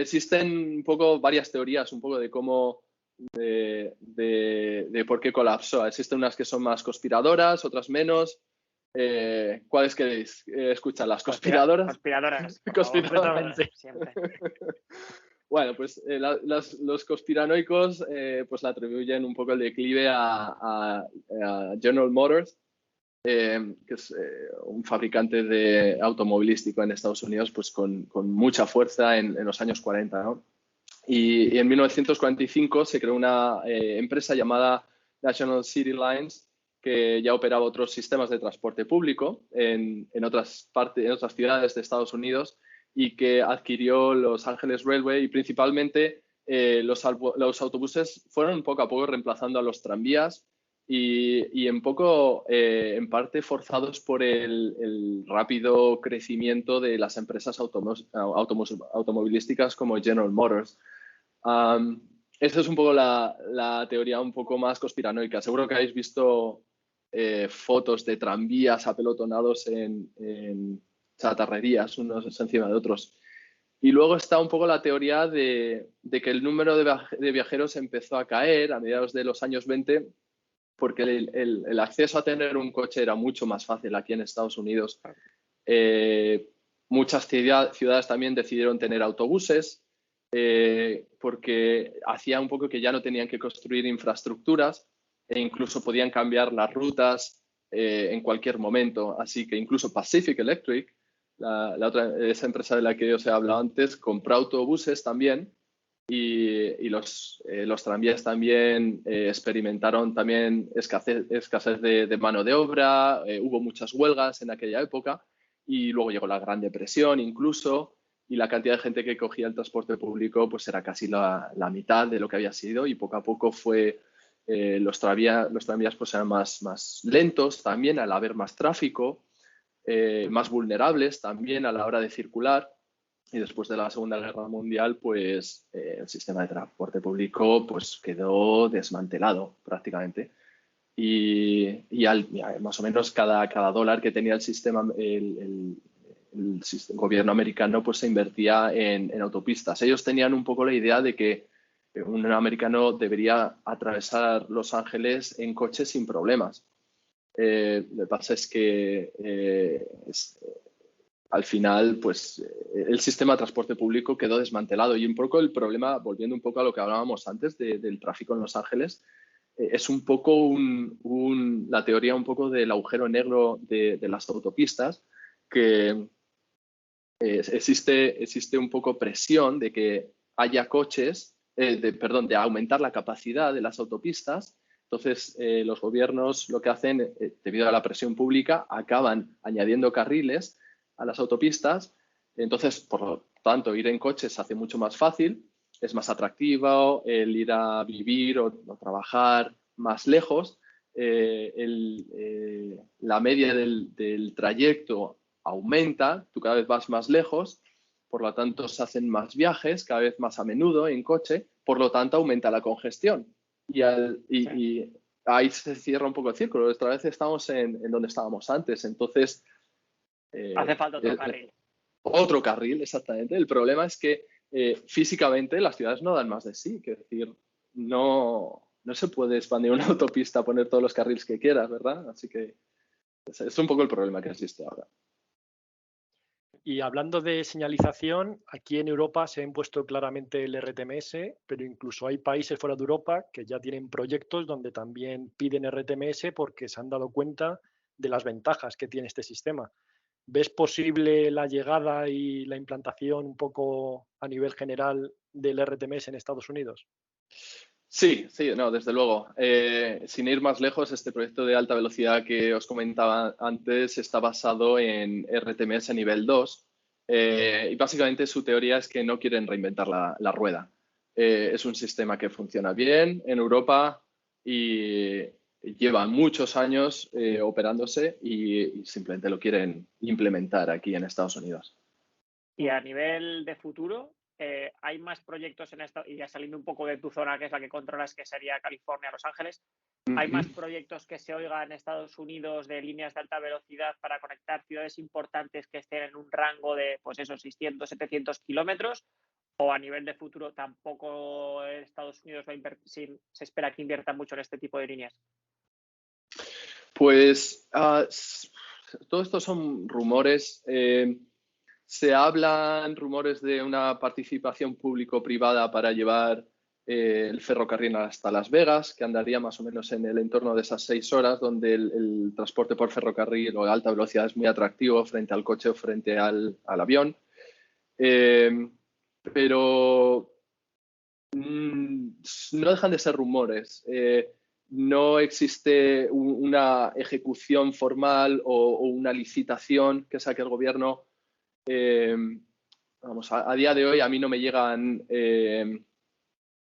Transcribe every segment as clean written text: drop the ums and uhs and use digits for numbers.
existen un poco varias teorías, un poco de cómo, de por qué colapsó. Existen unas que son más conspiradoras, otras menos. ¿Cuáles queréis escuchar? ¿Las conspiradoras? Conspiradoras, por favor. Completamente. Siempre. Bueno, pues los conspiranoicos pues le atribuyen un poco el declive a General Motors, que es un fabricante de automovilístico en Estados Unidos, pues con mucha fuerza en los años 40, ¿no? Y en 1945 se creó una empresa llamada National City Lines, que ya operaba otros sistemas de transporte público en otras ciudades de Estados Unidos, y que adquirió Los Angeles Railway, y principalmente los autobuses fueron poco a poco reemplazando a los tranvías, y en parte forzados por el rápido crecimiento de las empresas automovilísticas como General Motors. Esa es un poco la teoría un poco más conspiranoica. Seguro que habéis visto fotos de tranvías apelotonados en chatarrerías, unos encima de otros. Y luego está un poco la teoría de que el número de viajeros empezó a caer a mediados de los años 20, porque el acceso a tener un coche era mucho más fácil aquí en Estados Unidos. Muchas ciudades también decidieron tener autobuses, porque hacía un poco que ya no tenían que construir infraestructuras, e incluso podían cambiar las rutas en cualquier momento. Así que incluso Pacific Electric, esa empresa de la que os he hablado antes, compró autobuses también, y los tranvías también experimentaron también escasez de mano de obra. Hubo muchas huelgas en aquella época, y luego llegó la Gran Depresión incluso, y la cantidad de gente que cogía el transporte público pues era casi la mitad de lo que había sido, y poco a poco los tranvías pues eran más lentos también al haber más tráfico, más vulnerables también a la hora de circular. Y después de la Segunda Guerra Mundial, pues el sistema de transporte público pues quedó desmantelado prácticamente. Y más o menos cada dólar que tenía el sistema, el gobierno americano, pues se invertía en autopistas. Ellos tenían un poco la idea de que un americano debería atravesar Los Ángeles en coche sin problemas. Lo que pasa es que al final, pues el sistema de transporte público quedó desmantelado, y un poco el problema, volviendo un poco a lo que hablábamos antes del tráfico en Los Ángeles, es un poco la teoría un poco del agujero negro de las autopistas, que existe un poco presión de que haya coches, de aumentar la capacidad de las autopistas. Entonces, los gobiernos lo que hacen, debido a la presión pública, acaban añadiendo carriles a las autopistas. Entonces, por lo tanto, ir en coche se hace mucho más fácil, es más atractivo el ir a vivir o trabajar más lejos. La media del trayecto aumenta, tú cada vez vas más lejos, por lo tanto se hacen más viajes, cada vez más a menudo en coche, por lo tanto aumenta la congestión. Y ahí se cierra un poco el círculo. Otra vez estamos en donde estábamos antes. Entonces, hace falta otro carril. Otro carril, exactamente. El problema es que físicamente las ciudades no dan más de sí. Es decir, no se puede expandir una autopista, poner todos los carriles que quieras, ¿verdad? Así que es un poco el problema que existe ahora. Y hablando de señalización, aquí en Europa se ha impuesto claramente el RTMS, pero incluso hay países fuera de Europa que ya tienen proyectos donde también piden RTMS porque se han dado cuenta de las ventajas que tiene este sistema. ¿Ves posible la llegada y la implantación un poco a nivel general del RTMS en Estados Unidos? Sí, no, desde luego. Sin ir más lejos, este proyecto de alta velocidad que os comentaba antes está basado en RTMS nivel 2, y básicamente su teoría es que no quieren reinventar la rueda. Es un sistema que funciona bien en Europa y lleva muchos años operándose, y simplemente lo quieren implementar aquí en Estados Unidos. Y a nivel de futuro, ¿hay más proyectos en esto? Y ya saliendo un poco de tu zona, que es la que controlas, que sería California, Los Ángeles, ¿hay más proyectos que se oigan en Estados Unidos de líneas de alta velocidad para conectar ciudades importantes que estén en un rango de, pues esos 600, 700 kilómetros? o a nivel de futuro tampoco Estados Unidos se espera que invierta mucho en este tipo de líneas? Pues todo esto son rumores. Se hablan rumores de una participación público-privada para llevar el ferrocarril hasta Las Vegas, que andaría más o menos en el entorno de esas 6 horas, donde el transporte por ferrocarril o de alta velocidad es muy atractivo frente al coche o frente al avión. Pero no dejan de ser rumores. No existe una ejecución formal o una licitación que saque el gobierno. A día de hoy a mí no me llegan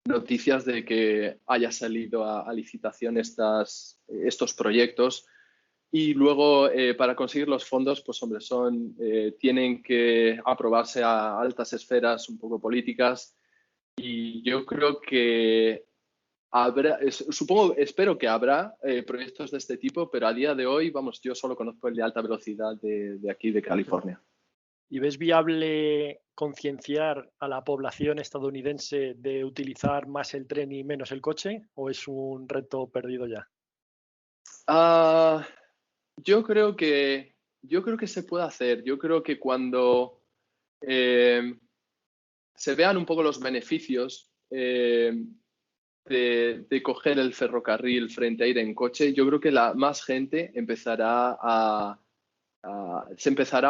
noticias de que haya salido a licitación estos proyectos. Y luego, para conseguir los fondos, pues hombre, tienen que aprobarse a altas esferas un poco políticas. Y yo creo que espero que habrá proyectos de este tipo, pero a día de hoy, yo solo conozco el de alta velocidad de aquí, de California. ¿Y ves viable concienciar a la población estadounidense de utilizar más el tren y menos el coche? ¿O es un reto perdido ya? Yo creo que se puede hacer. Yo creo que cuando se vean un poco los beneficios de coger el ferrocarril frente a ir en coche, yo creo que más gente se empezará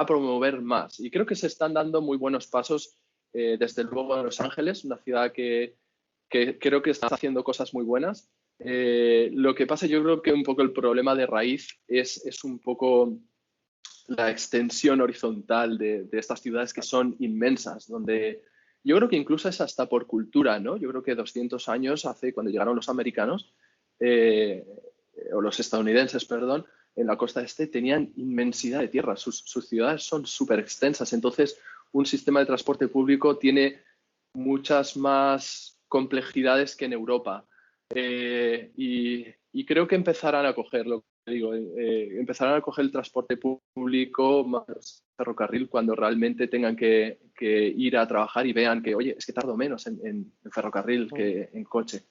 a promover más. Y creo que se están dando muy buenos pasos, desde luego en Los Ángeles, una ciudad que creo que está haciendo cosas muy buenas. Lo que pasa, yo creo que un poco el problema de raíz es un poco la extensión horizontal de estas ciudades que son inmensas, donde yo creo que incluso es hasta por cultura, ¿no? Yo creo que 200 años cuando llegaron los americanos, o los estadounidenses, perdón, en la costa este tenían inmensidad de tierra. Sus ciudades son súper extensas. Entonces, un sistema de transporte público tiene muchas más complejidades que en Europa. Y creo que empezarán a cogerlo. Empezarán a coger el transporte público más ferrocarril cuando realmente tengan que ir a trabajar y vean que, oye, es que tardo menos en ferrocarril que en coche.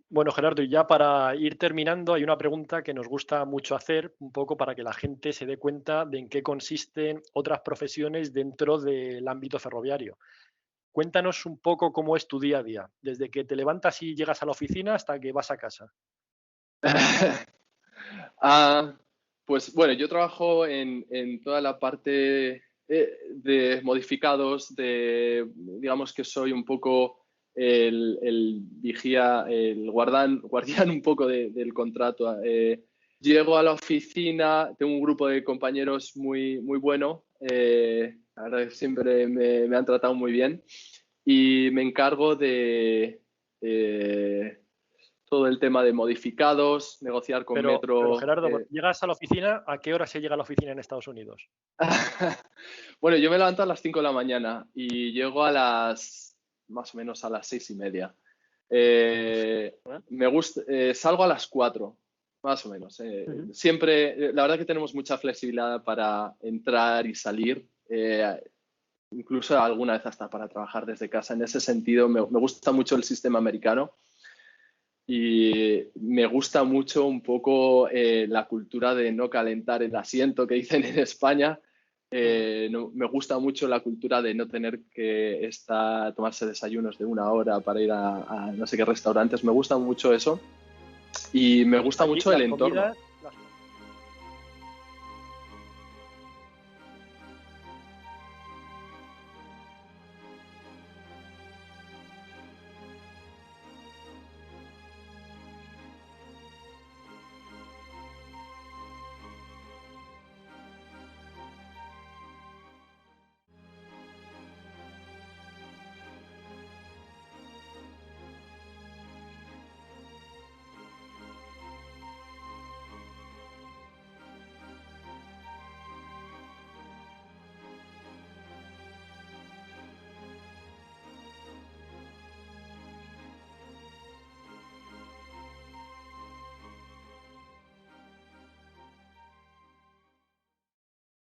Bueno, Gerardo, y ya para ir terminando, hay una pregunta que nos gusta mucho hacer, un poco para que la gente se dé cuenta de en qué consisten otras profesiones dentro del ámbito ferroviario. Cuéntanos un poco cómo es tu día a día, desde que te levantas y llegas a la oficina hasta que vas a casa. Pues bueno, yo trabajo en toda la parte de modificados, digamos que soy un poco el vigía, el guardián un poco del contrato. Llego a la oficina, tengo un grupo de compañeros muy, muy bueno, la verdad que siempre me han tratado muy bien y me encargo de todo el tema de modificados, negociar con Metro. Pero Gerardo, llegas a la oficina, ¿a qué hora se llega a la oficina en Estados Unidos? Bueno, yo me levanto a las 5 de la mañana y llego más o menos a las 6:30. Salgo a las 4, más o menos. Siempre, la verdad que tenemos mucha flexibilidad para entrar y salir, incluso alguna vez hasta para trabajar desde casa. En ese sentido, me gusta mucho el sistema americano. Y me gusta mucho un poco la cultura de no calentar el asiento que dicen en España. Me gusta mucho la cultura de no tener que tomarse desayunos de 1 hora para ir a no sé qué restaurantes. Me gusta mucho eso. Y me gusta mucho el entorno.